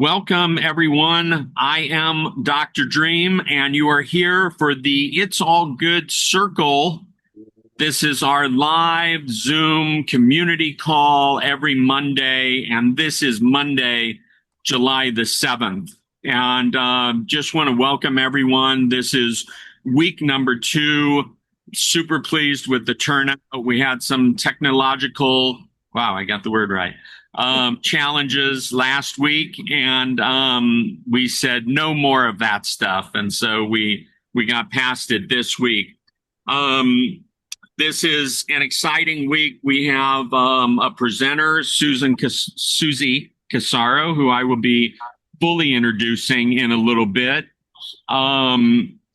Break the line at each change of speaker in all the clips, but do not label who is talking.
Welcome, everyone. I am Dr. Dream, and you are here for the It's All Good Circle. This is our live Zoom community call every Monday, and this is Monday, July the 7th. And just want to welcome everyone. This is week number 2. Super pleased with the turnout. We had some technological, wow, I got the word right, challenges last week, and we said no more of that stuff. And so we got past it this week. This is an exciting week. We have a presenter, Susie Casarro, who I will be fully introducing in a little bit.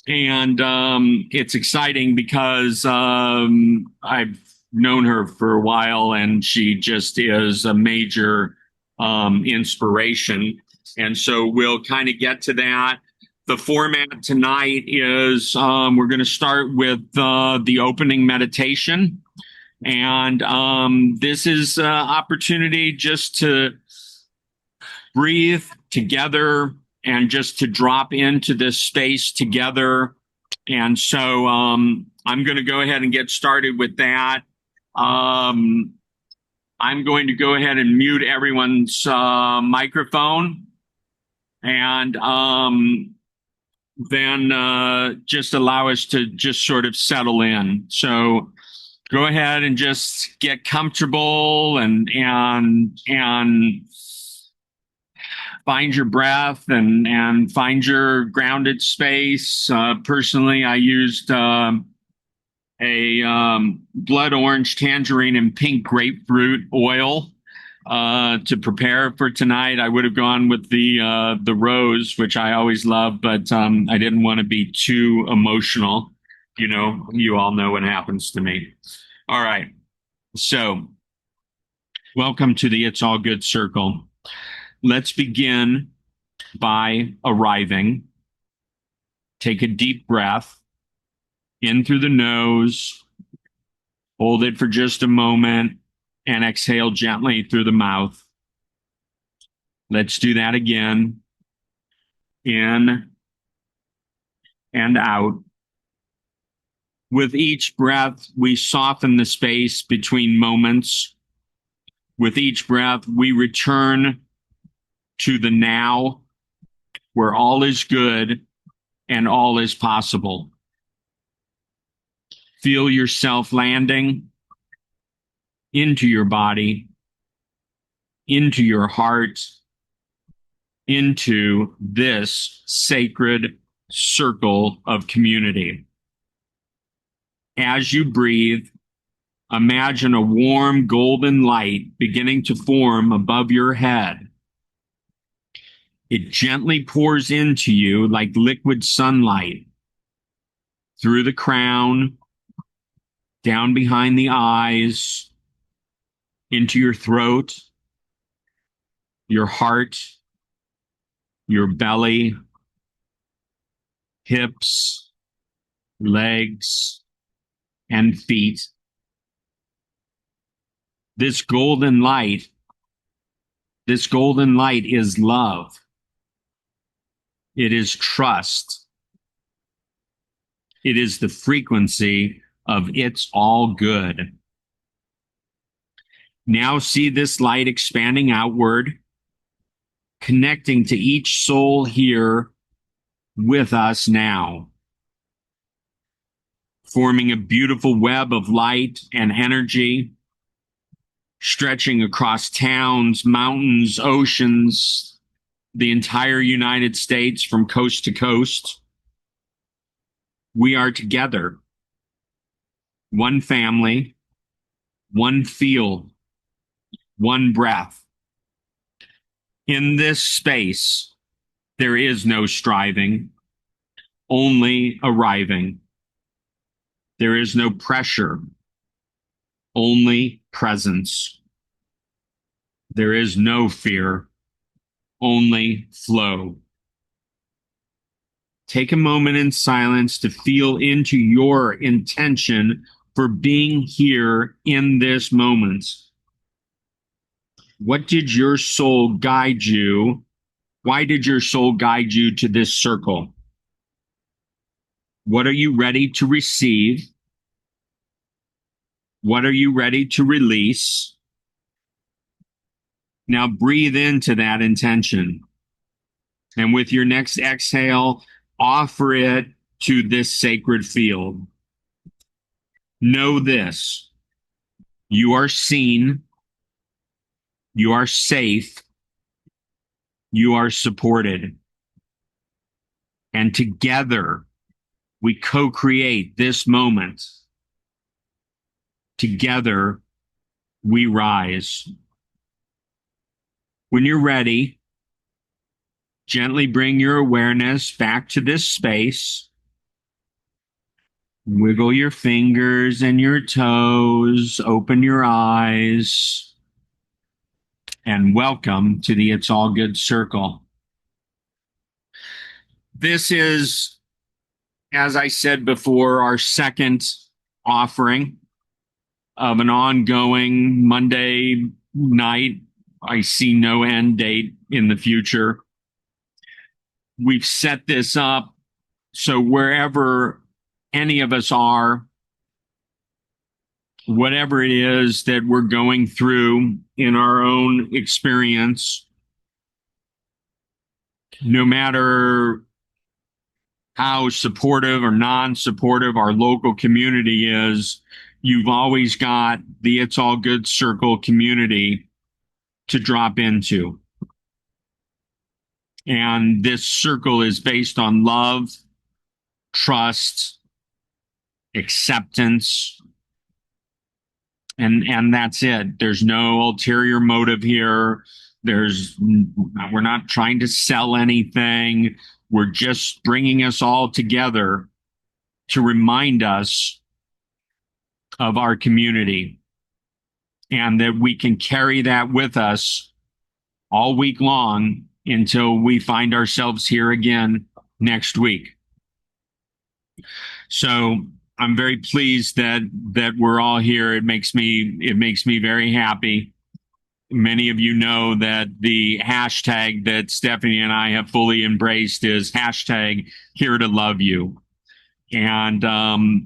It's exciting because I've known her for a while, and she just is a major inspiration. And so we'll kind of get to that. The format tonight is we're going to start with the opening meditation. And this is an opportunity just to breathe together and just to drop into this space together. And so I'm going to go ahead and get started with that. I'm going to go ahead and mute everyone's microphone, and then just allow us to just sort of settle in. So go ahead and just get comfortable and find your breath and find your grounded space. Personally, I used a blood orange, tangerine, and pink grapefruit oil to prepare for tonight. I would have gone with the rose, which I always love, but I didn't want to be too emotional. You know, you all know what happens to me. All right. So welcome to the It's All Good Circle. Let's begin by arriving. Take a deep breath in through the nose, hold it for just a moment, and exhale gently through the mouth. Let's do that again. In and out. With each breath, we soften the space between moments. With each breath, we return to the now, where all is good and all is possible. Feel yourself landing into your body, into your heart, into this sacred circle of community. As you breathe, imagine a warm golden light beginning to form above your head. It gently pours into you like liquid sunlight through the crown, down behind the eyes, into your throat, your heart, your belly, hips, legs, and feet. This golden light is love. It is trust. It is the frequency of it's all good. Now see this light expanding outward, connecting to each soul here with us now, forming a beautiful web of light and energy, stretching across towns, mountains, oceans, the entire United States from coast to coast. We are together. One family, one field, one breath. In this space, there is no striving, only arriving. There is no pressure, only presence. There is no fear, only flow. Take a moment in silence to feel into your intention for being here in this moment. What did your soul guide you Why did your soul guide you to this circle? What are you ready to receive? What are you ready to release? Now breathe into that intention. And with your next exhale, offer it to this sacred field. Know this: you are seen, you are safe, you are supported. And together, we co-create this moment. Together, we rise. When you're ready, gently bring your awareness back to this space. Wiggle your fingers and your toes, open your eyes, and welcome to the It's All Good Circle. This is, as I said before, our second offering of an ongoing Monday night. I see no end date in the future. We've set this up so wherever any of us are, whatever it is that we're going through in our own experience, no matter how supportive or non-supportive our local community is, you've always got the It's All Good Circle community to drop into. And this circle is based on love, trust, acceptance, and that's it. There's no ulterior motive here. We're not trying to sell anything. We're just bringing us all together to remind us of our community, and that we can carry that with us all week long until we find ourselves here again next week. So I'm very pleased that we're all here. It makes me very happy. Many of you know that the hashtag that Stephanie and I have fully embraced is hashtag here to love you. And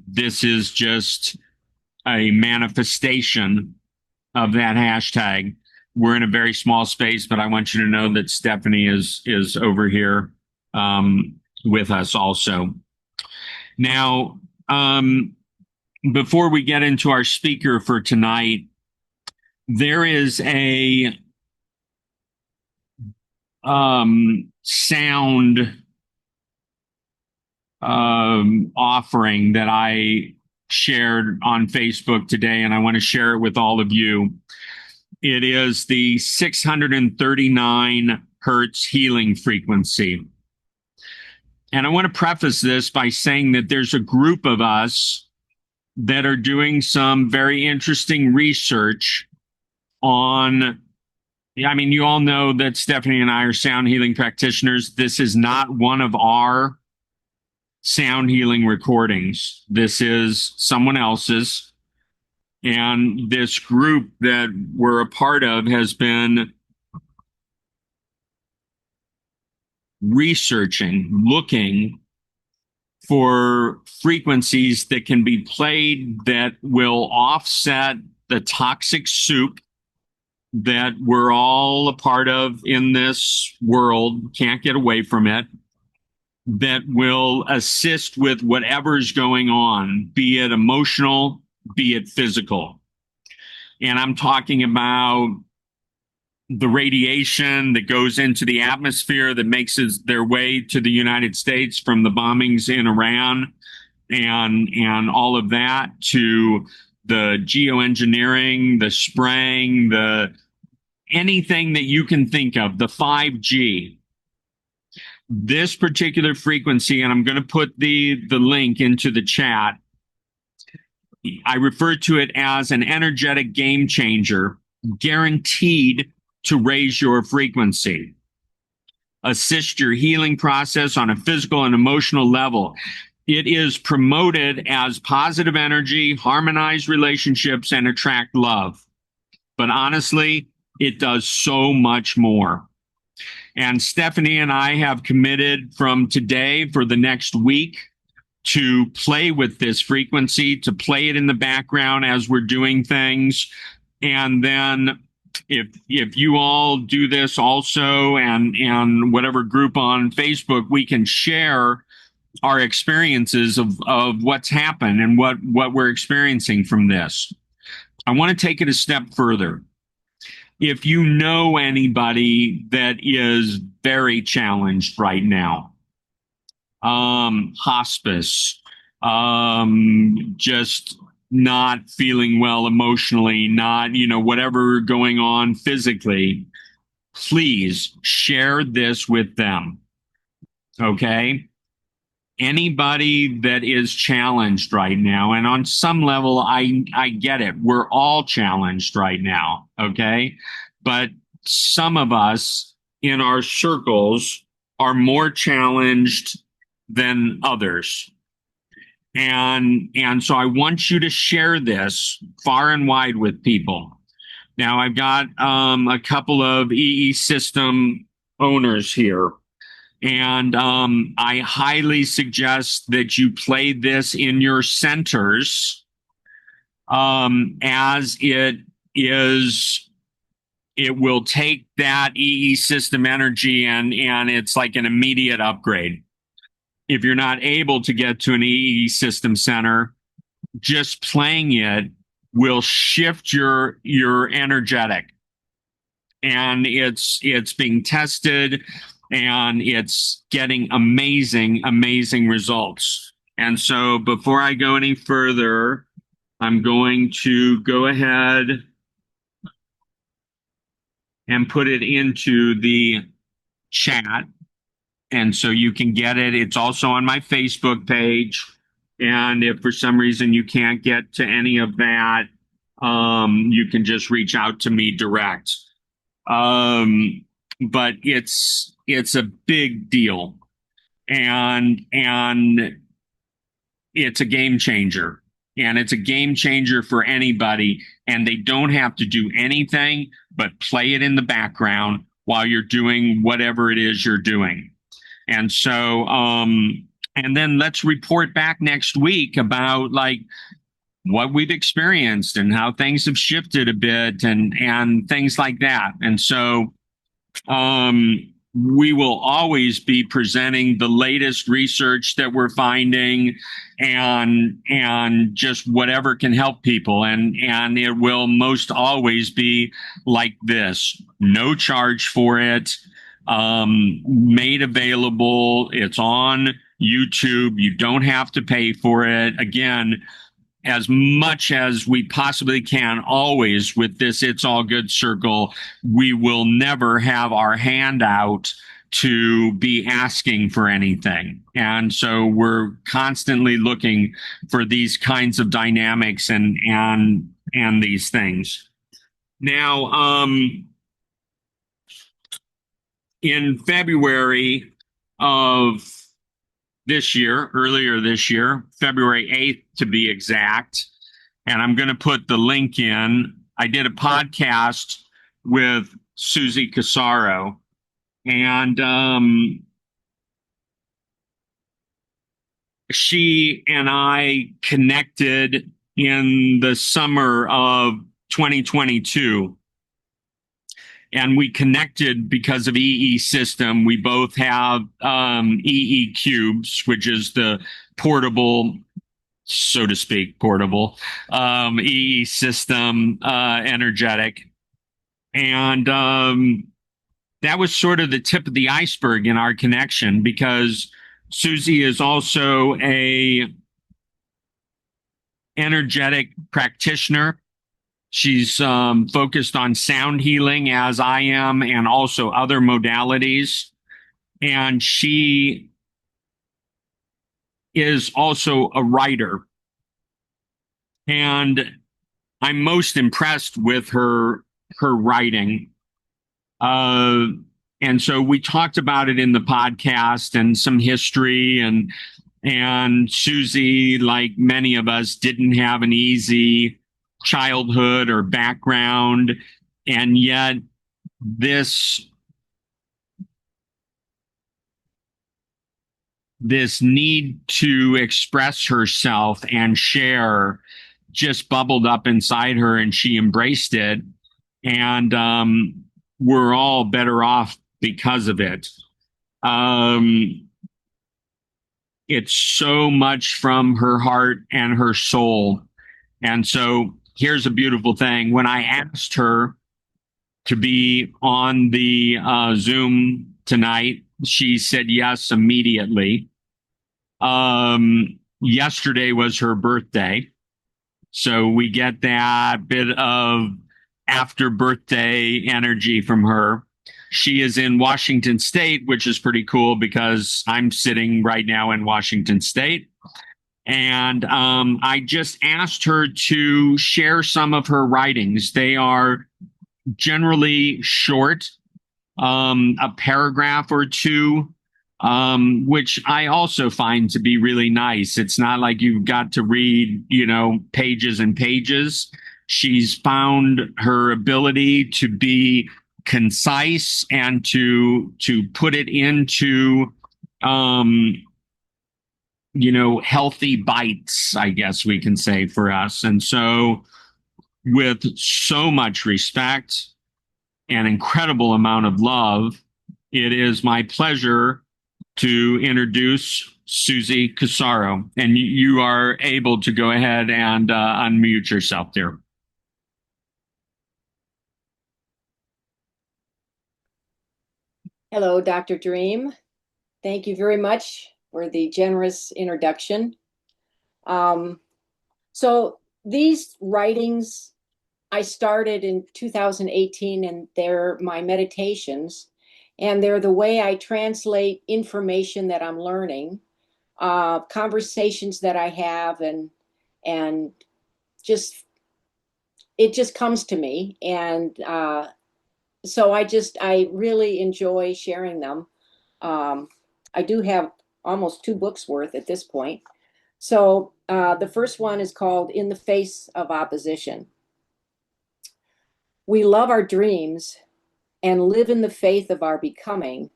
this is just a manifestation of that hashtag. We're in a very small space, but I want you to know that Stephanie is over here with us also. Now, before we get into our speaker for tonight, there is a sound offering that I shared on Facebook today, and I want to share it with all of you. It is the 639 hertz healing frequency. And I want to preface this by saying that there's a group of us that are doing some very interesting research on, I mean, you all know that Stephanie and I are sound healing practitioners. This is not one of our sound healing recordings. This is someone else's. And this group that we're a part of has been researching, looking for frequencies that can be played that will offset the toxic soup that we're all a part of in this world, can't get away from it, that will assist with whatever's going on, be it emotional, be it physical. And I'm talking about the radiation that goes into the atmosphere that makes their way to the United States from the bombings in Iran and all of that, to the geoengineering, the spraying, anything that you can think of, the 5G. This particular frequency, and I'm going to put the link into the chat, I refer to it as an energetic game changer, guaranteed to raise your frequency, assist your healing process on a physical and emotional level. It is promoted as positive energy, harmonize relationships, and attract love. But honestly, it does so much more. And Stephanie and I have committed from today for the next week to play with this frequency, to play it in the background as we're doing things. And then if you all do this also, and whatever group on Facebook, we can share our experiences of what's happened and what we're experiencing from this. I want to take it a step further. If you know anybody that is very challenged right now, hospice, just not feeling well emotionally, not, whatever going on physically, please share this with them. Okay. Anybody that is challenged right now, and on some level, I get it. We're all challenged right now. Okay. But some of us in our circles are more challenged than others. And so I want you to share this far and wide with people. Now I've got a couple of EE system owners here. And I highly suggest that you play this in your centers, as it will take that EE system energy and it's like an immediate upgrade. If you're not able to get to an EE system center, just playing it will shift your energetic. And it's being tested, and it's getting amazing results. And so before I go any further, I'm going to go ahead and put it into the chat. And so you can get it. It's also on my Facebook page. And if for some reason you can't get to any of that, you can just reach out to me direct. But it's a big deal, and it's a game changer, and it's a game changer for anybody. And they don't have to do anything but play it in the background while you're doing whatever it is you're doing. And so, and then let's report back next week about like what we've experienced and how things have shifted a bit and things like that. And so, we will always be presenting the latest research that we're finding and just whatever can help people. And it will most always be like this. No charge for it. Made available. It's on YouTube. You don't have to pay for it. Again, as much as we possibly can, always with this It's All Good circle, we will never have our hand out to be asking for anything. And so we're constantly looking for these kinds of dynamics and these things. Now, in February of this year, earlier this year, February 8th to be exact. And I'm going to put the link in. I did a podcast with Susie Casarro, and she and I connected in the summer of 2022. And we connected because of EE system. We both have EE cubes, which is the portable, so to speak, portable EE system energetic. And that was sort of the tip of the iceberg in our connection, because Susie is also a energetic practitioner. She's focused on sound healing, as I am, and also other modalities. And she is also a writer. And I'm most impressed with her writing. And so we talked about it in the podcast and some history, and Susie, like many of us, didn't have an easy childhood or background, and yet this this need to express herself and share just bubbled up inside her, and she embraced it. And we're all better off because of it. Um, it's so much from her heart and her soul. And so here's a beautiful thing. When I asked her to be on the Zoom tonight, she said yes immediately. Yesterday was her birthday. So we get that bit of after birthday energy from her. She is in Washington State, which is pretty cool because I'm sitting right now in Washington State. And I just asked her to share some of her writings. They are generally short, a paragraph or two, which I also find to be really nice. It's not like you've got to read, pages and pages. She's found her ability to be concise and to put it into healthy bites, I guess we can say, for us. And so with so much respect, an incredible amount of love, it is my pleasure to introduce Susie Casarro. And you are able to go ahead and unmute yourself there.
Hello, Dr. Dream. Thank you very much for the generous introduction. So these writings I started in 2018, and they're my meditations, and they're the way I translate information that I'm learning, conversations that I have, and just it just comes to me, and so I really enjoy sharing them. I do have almost 2 books worth at this point. So the first one is called In the Face of Opposition. We love our dreams and live in the faith of our becoming,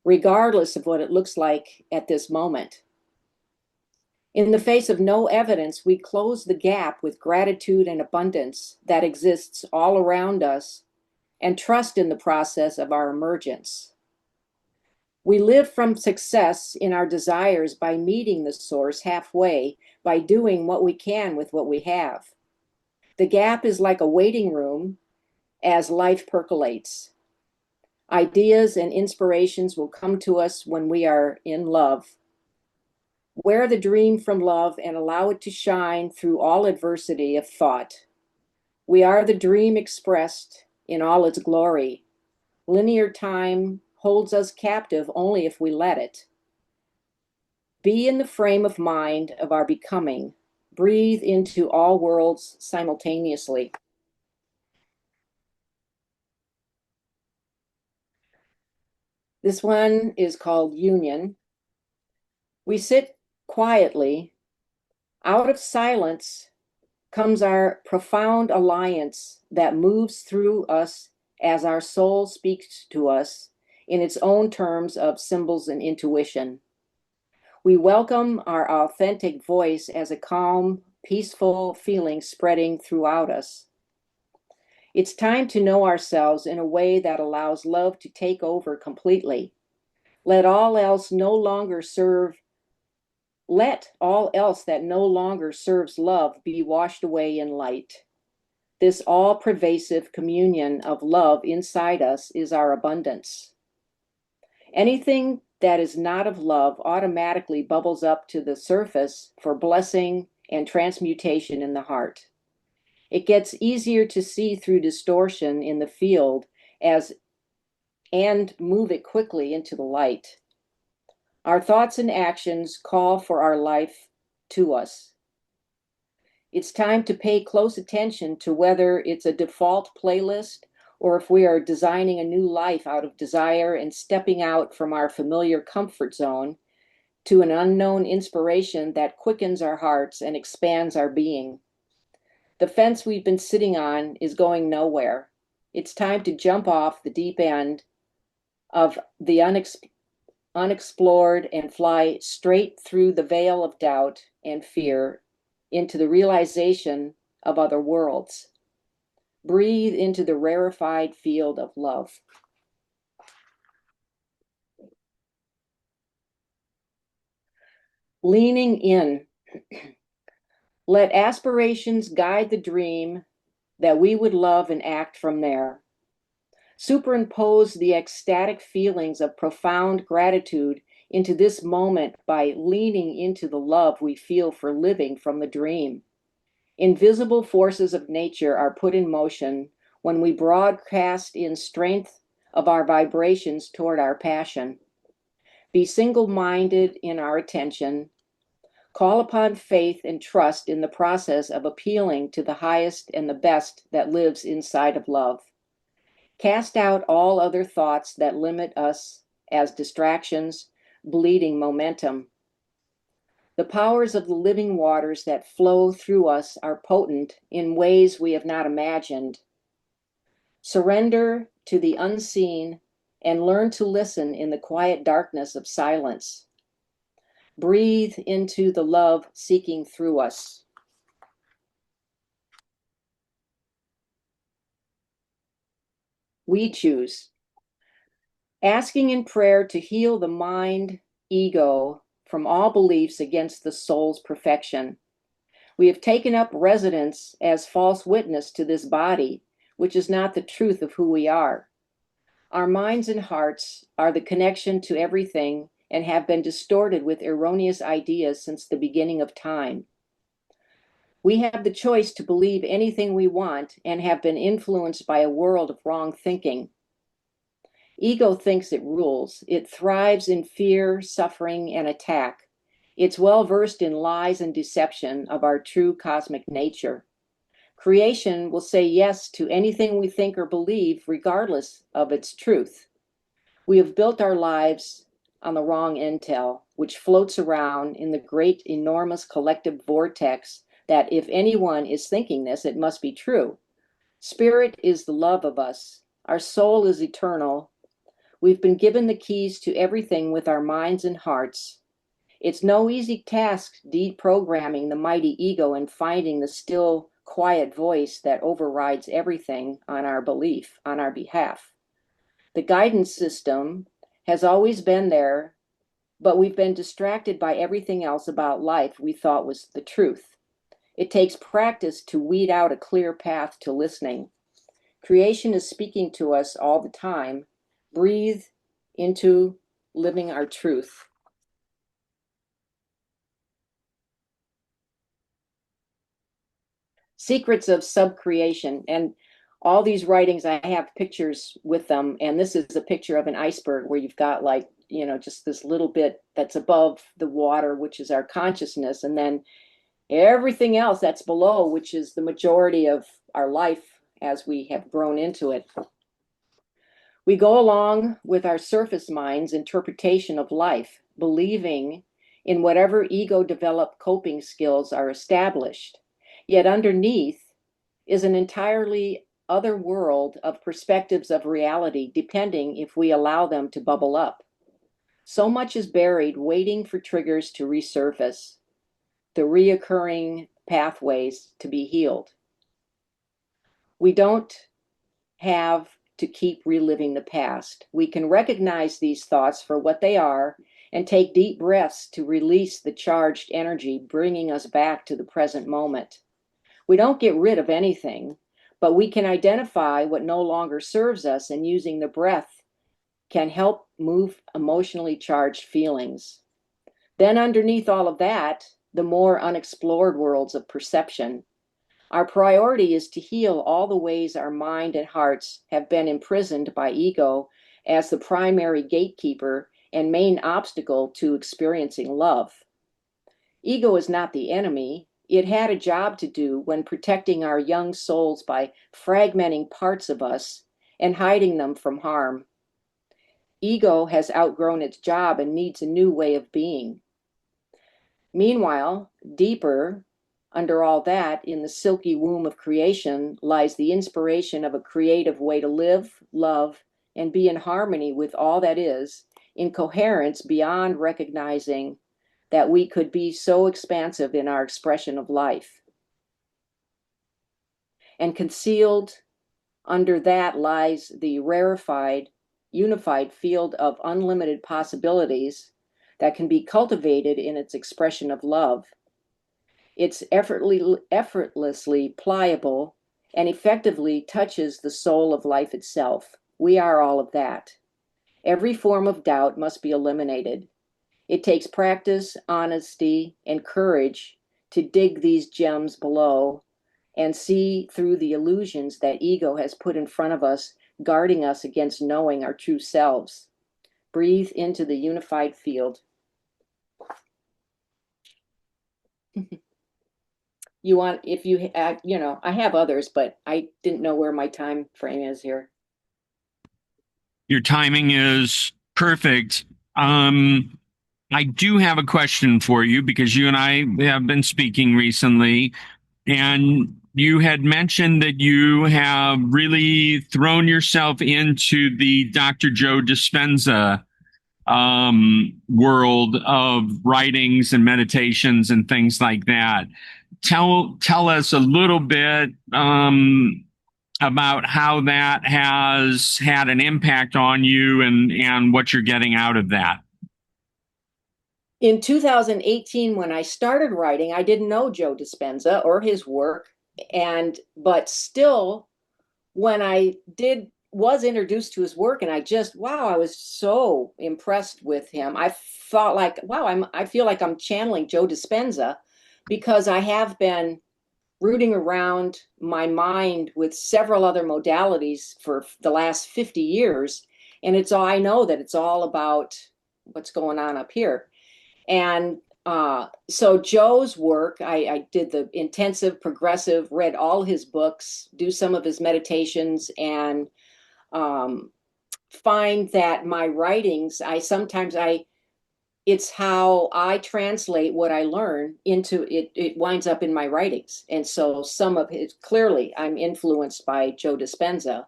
regardless of what it looks like at this moment. In the face of no evidence, we close the gap with gratitude and abundance that exists all around us and trust in the process of our emergence. We live from success in our desires by meeting the source halfway, by doing what we can with what we have. The gap is like a waiting room as life percolates. Ideas and inspirations will come to us when we are in love. Wear the dream from love and allow it to shine through all adversity of thought. We are the dream expressed in all its glory. Linear time holds us captive only if we let it. Be in the frame of mind of our becoming. Breathe into all worlds simultaneously. This one is called Union. We sit quietly. Out of silence comes our profound alliance that moves through us as our soul speaks to us in its own terms of symbols and intuition. We welcome our authentic voice as a calm, peaceful feeling spreading throughout us. It's time to know ourselves in a way that allows love to take over completely. Let all else no longer serve Let all else that no longer serves love be washed away in light. This all-pervasive communion of love inside us is our abundance. Anything that is not of love automatically bubbles up to the surface for blessing and transmutation in the heart. It gets easier to see through distortion in the field and move it quickly into the light. Our thoughts and actions call for our life to us. It's time to pay close attention to whether it's a default playlist or if we are designing a new life out of desire and stepping out from our familiar comfort zone to an unknown inspiration that quickens our hearts and expands our being. The fence we've been sitting on is going nowhere. It's time to jump off the deep end of the unexplored, and fly straight through the veil of doubt and fear into the realization of other worlds. Breathe into the rarefied field of love. Leaning in. Let aspirations guide the dream that we would love and act from there. Superimpose the ecstatic feelings of profound gratitude into this moment by leaning into the love we feel for living from the dream. Invisible forces of nature are put in motion when we broadcast in strength of our vibrations toward our passion. Be single-minded in our attention. Call upon faith and trust in the process of appealing to the highest and the best that lives inside of love. Cast out all other thoughts that limit us as distractions, bleeding momentum. The powers of the living waters that flow through us are potent in ways we have not imagined. Surrender to the unseen and learn to listen in the quiet darkness of silence. Breathe into the love seeking through us. We choose. Asking in prayer to heal the mind, ego, from all beliefs against the soul's perfection. We have taken up residence as false witness to this body, which is not the truth of who we are. Our minds and hearts are the connection to everything and have been distorted with erroneous ideas since the beginning of time. We have the choice to believe anything we want and have been influenced by a world of wrong thinking. Ego thinks it rules. It thrives in fear, suffering, and attack. It's well versed in lies and deception of our true cosmic nature. Creation will say yes to anything we think or believe, regardless of its truth. We have built our lives on the wrong intel, which floats around in the great, enormous collective vortex that if anyone is thinking this, it must be true. Spirit is the love of us. Our soul is eternal. We've been given the keys to everything with our minds and hearts. It's no easy task deprogramming the mighty ego and finding the still, quiet voice that overrides everything on our belief, on our behalf. The guidance system has always been there, but we've been distracted by everything else about life we thought was the truth. It takes practice to weed out a clear path to listening. Creation is speaking to us all the time. Breathe into living our truth. Secrets of subcreation. And all these writings, I have pictures with them. And this is a picture of an iceberg where you've got like, just this little bit that's above the water, which is our consciousness. And then everything else that's below, which is the majority of our life as we have grown into it. We go along with our surface mind's interpretation of life, believing in whatever ego-developed coping skills are established. Yet underneath is an entirely other world of perspectives of reality, depending if we allow them to bubble up. So much is buried, waiting for triggers to resurface, the reoccurring pathways to be healed. We don't have to keep reliving the past. We can recognize these thoughts for what they are and take deep breaths to release the charged energy, bringing us back to the present moment. We don't get rid of anything, but we can identify what no longer serves us, and using the breath can help move emotionally charged feelings. Then underneath all of that, the more unexplored worlds of perception. Our priority is to heal all the ways our mind and hearts have been imprisoned by ego as the primary gatekeeper and main obstacle to experiencing love. Ego is not the enemy. It had a job to do when protecting our young souls by fragmenting parts of us and hiding them from harm. Ego has outgrown its job and needs a new way of being. Meanwhile, deeper, under all that, in the silky womb of creation, lies the inspiration of a creative way to live, love, and be in harmony with all that is in coherence beyond recognizing that we could be so expansive in our expression of life. And concealed under that lies the rarefied, unified field of unlimited possibilities that can be cultivated in its expression of love. It's effortlessly pliable and effectively touches the soul of life itself. We are all of that. Every form of doubt must be eliminated. It takes practice, honesty, and courage to dig these gems below and see through the illusions that ego has put in front of us, guarding us against knowing our true selves. Breathe into the unified field. You want, if you, I have others, but I didn't know where my time frame is here.
Your timing is perfect. I do have a question for you because you and I have been speaking recently, and you had mentioned that you have really thrown yourself into the Dr. Joe Dispenza world of writings and meditations and things like that. Tell us a little bit about how that has had an impact on you and what you're getting out of that.
In 2018, when I started writing, I didn't know Joe Dispenza or his work, but still, when I was introduced to his work, and I was so impressed with him. I thought like, wow, I feel like I'm channeling Joe Dispenza, because I have been rooting around my mind with several other modalities for the last 50 years. And I know that it's all about what's going on up here. And so Joe's work, I did the intensive progressive, read all his books, do some of his meditations, and find that my writings, it's how I translate what I learn into it. It winds up in my writings. And so some of it, clearly I'm influenced by Joe Dispenza.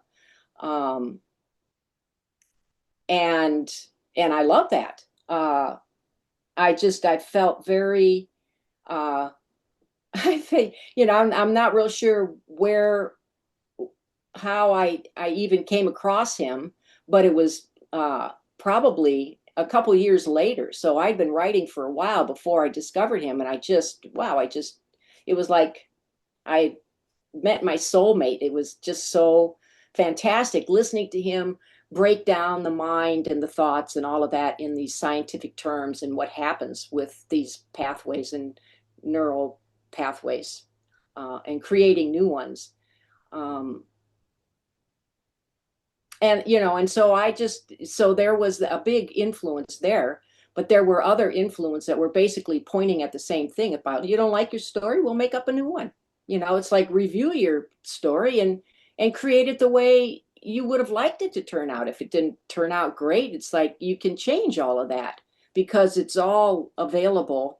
And I love that. I felt very, I think, I'm not real sure how I even came across him, but it was probably a couple years later. So I'd been writing for a while before I discovered him. And it was like I met my soulmate. It was just so fantastic listening to him break down the mind and the thoughts and all of that in these scientific terms, and what happens with these pathways and neural pathways, and creating new ones. And so there was a big influence there, but there were other influences that were basically pointing at the same thing about, you don't like your story, we'll make up a new one. It's like, review your story and create it the way you would have liked it to turn out. If it didn't turn out great, it's like, you can change all of that, because it's all available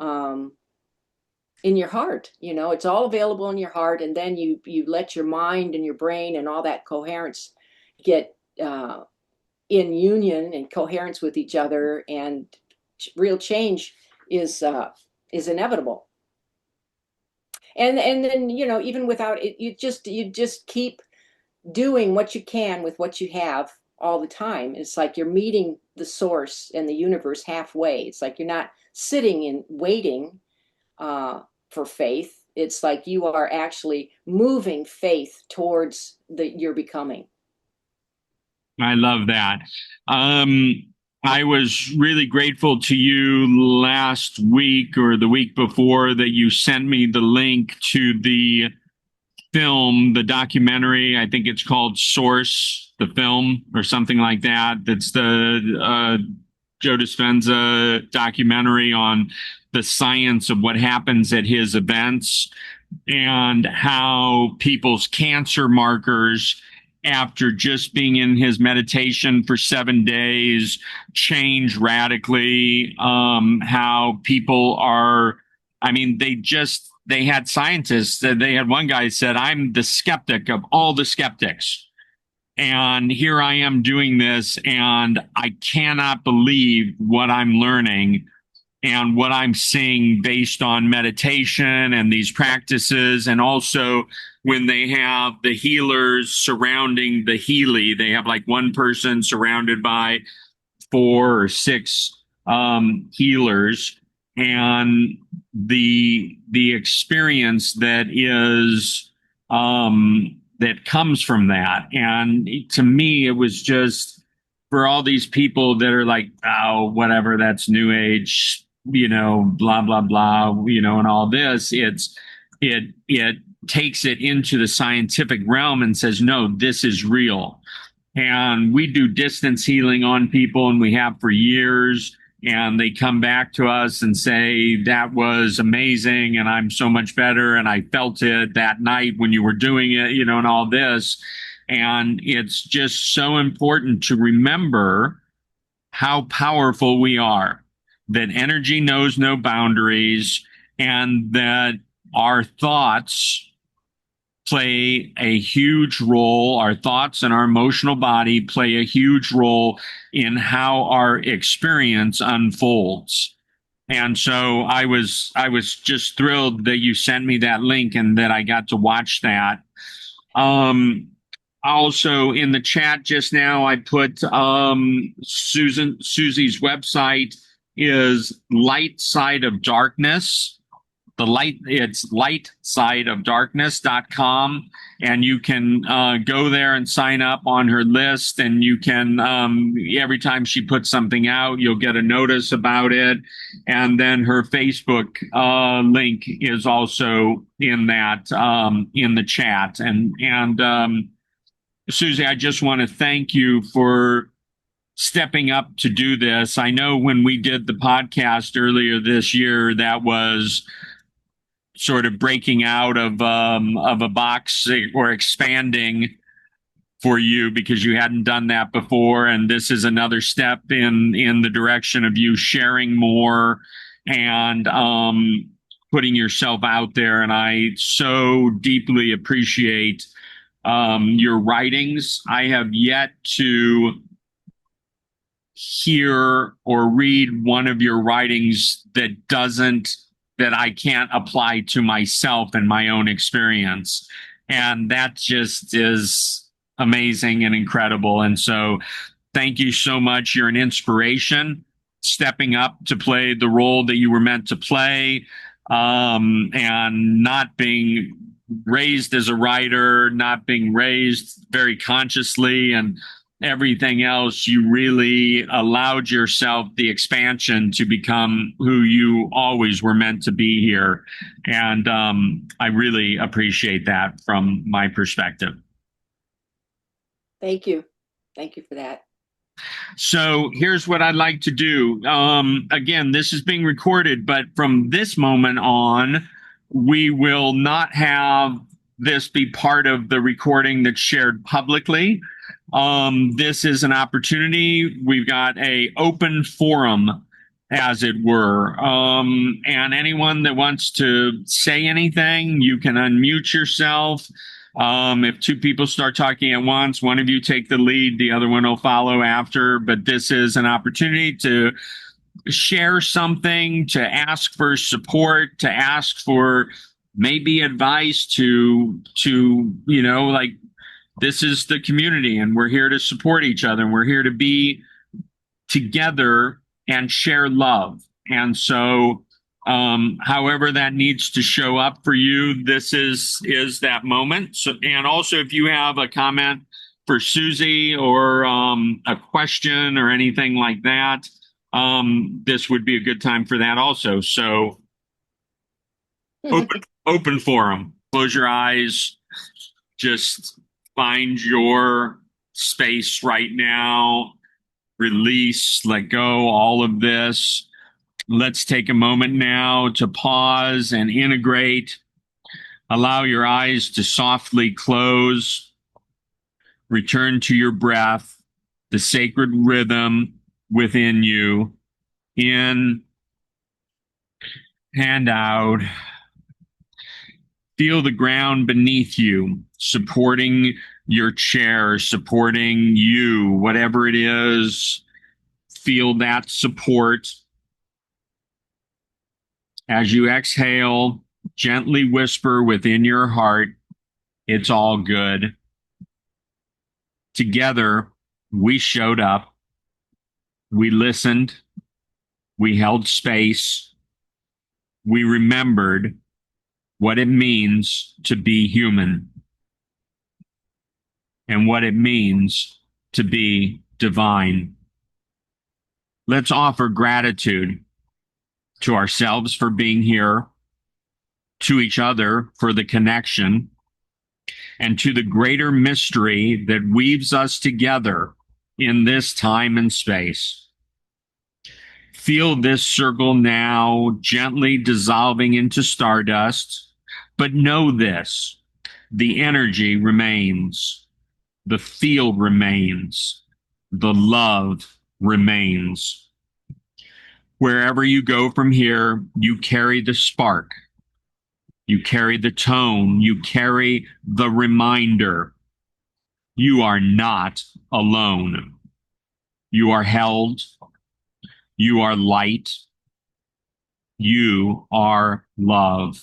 in your heart. It's all available in your heart. And then you let your mind and your brain and all that coherence get in union and coherence with each other, and real change is inevitable. And then, even without it, you just keep doing what you can with what you have all the time. It's like you're meeting the source and the universe halfway. It's like you're not sitting and waiting for faith. It's like you are actually moving faith towards your becoming.
I love that. I was really grateful to you last week or the week before that you sent me the link to the film, the documentary. I think it's called Source, the film, or something like that. That's the Joe Dispenza documentary on the science of what happens at his events and how people's cancer markers, after just being in his meditation for 7 days, change radically. How people are, I mean, they had scientists that they had one guy said, I'm the skeptic of all the skeptics. And here I am doing this, and I cannot believe what I'm learning and what I'm seeing based on meditation and these practices. And also, when they have the healers surrounding the Healy, they have like one person surrounded by four or six healers, and the experience that is that comes from that. And to me, it was just for all these people that are like, oh, whatever, that's new age, blah blah blah, and all this. It takes it into the scientific realm and says, no, this is real. And we do distance healing on people, and we have for years. And they come back to us and say, that was amazing. And I'm so much better. And I felt it that night when you were doing it, and all this. And it's just so important to remember how powerful we are, that energy knows no boundaries, and that our thoughts play a huge role. Our thoughts and our emotional body play a huge role in how our experience unfolds. And so I was just thrilled that you sent me that link and that I got to watch that. Um, Also in the chat just now, I put Susie's website is Light Side of Darkness. It's lightsideofdarkness.com, and you can go there and sign up on her list, and you can every time she puts something out, you'll get a notice about it. And then her Facebook link is also in that in the chat. And Susie, I just want to thank you for stepping up to do this. I know when we did the podcast earlier this year, that was sort of breaking out of a box or expanding for you, because you hadn't done that before. And this is another step in the direction of you sharing more and putting yourself out there. And I so deeply appreciate your writings. I have yet to hear or read one of your writings that I can't apply to myself and my own experience. And that just is amazing and incredible. And so thank you so much. You're an inspiration, stepping up to play the role that you were meant to play, and not being raised as a writer, not being raised very consciously, and everything else. You really allowed yourself the expansion to become who you always were meant to be here. And I really appreciate that from my perspective.
Thank you. Thank you for that.
So here's what I'd like to do. Again, this is being recorded, but from this moment on, we will not have this be part of the recording that's shared publicly. This is an opportunity. We've got a open forum, as it were. And anyone that wants to say anything, you can unmute yourself. If two people start talking at once, one of you take the lead, the other one will follow after. But this is an opportunity to share something, to ask for support, to ask for maybe advice, to like, this is the community, and we're here to support each other, and we're here to be together and share love. And so however that needs to show up for you, this is that moment. So, and also, if you have a comment for Susie or a question or anything like that, this would be a good time for that also. So open forum. Close your eyes. Just find your space right now. Release, let go, all of this. Let's take a moment now to pause and integrate. Allow your eyes to softly close. Return to your breath, the sacred rhythm within you. In and out. Feel the ground beneath you, supporting your chair, supporting you, whatever it is. Feel that support. As you exhale, gently whisper within your heart, it's all good. Together, we showed up, we listened, we held space, we remembered what it means to be human and what it means to be divine. Let's offer gratitude to ourselves for being here, to each other for the connection, and to the greater mystery that weaves us together in this time and space. Feel this circle now gently dissolving into stardust, but know this: the energy remains, the field remains, the love remains. Wherever you go from here, you carry the spark, you carry the tone, you carry the reminder. You are not alone. You are held. You are light. You are love.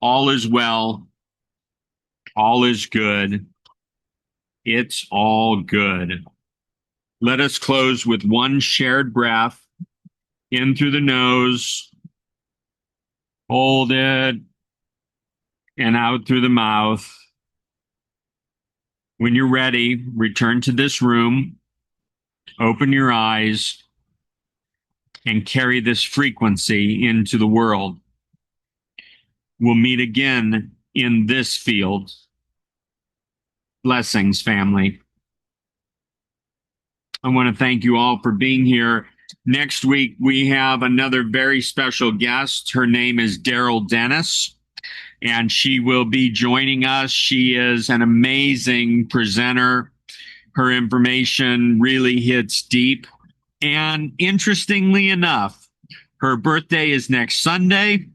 All is well. All is good. It's all good. Let us close with one shared breath in through the nose. Hold it. And out through the mouth. When you're ready, return to this room. Open your eyes and carry this frequency into the world. We'll meet again in this field. Blessings, family. I want to thank you all for being here. Next week, we have another very special guest. Her name is Daryl Dennis, and she will be joining us. She is an amazing presenter. Her information really hits deep. And interestingly enough, her birthday is next Sunday,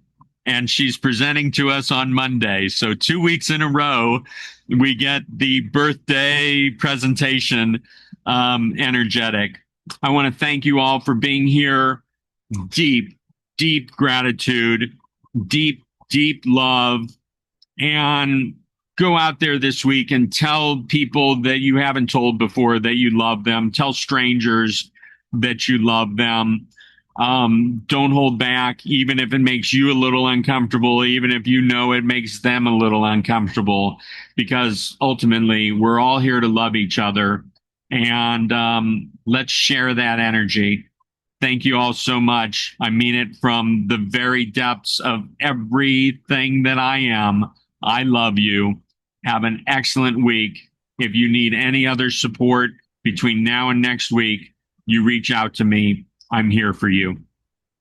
and she's presenting to us on Monday. So 2 weeks in a row, we get the birthday presentation energetic. I want to thank you all for being here. Deep, deep gratitude, deep, deep love. And go out there this week and tell people that you haven't told before that you love them. Tell strangers that you love them. Don't hold back, even if it makes you a little uncomfortable, even if you know it makes them a little uncomfortable, because ultimately we're all here to love each other. And let's share that energy. Thank you all so much. I mean it from the very depths of everything that I am. I love you. Have an excellent week. If you need any other support between now and next week, you reach out to me. I'm here for you.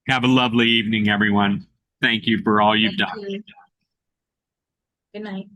Have a lovely evening, everyone. Thank you for all you've done.
Good night.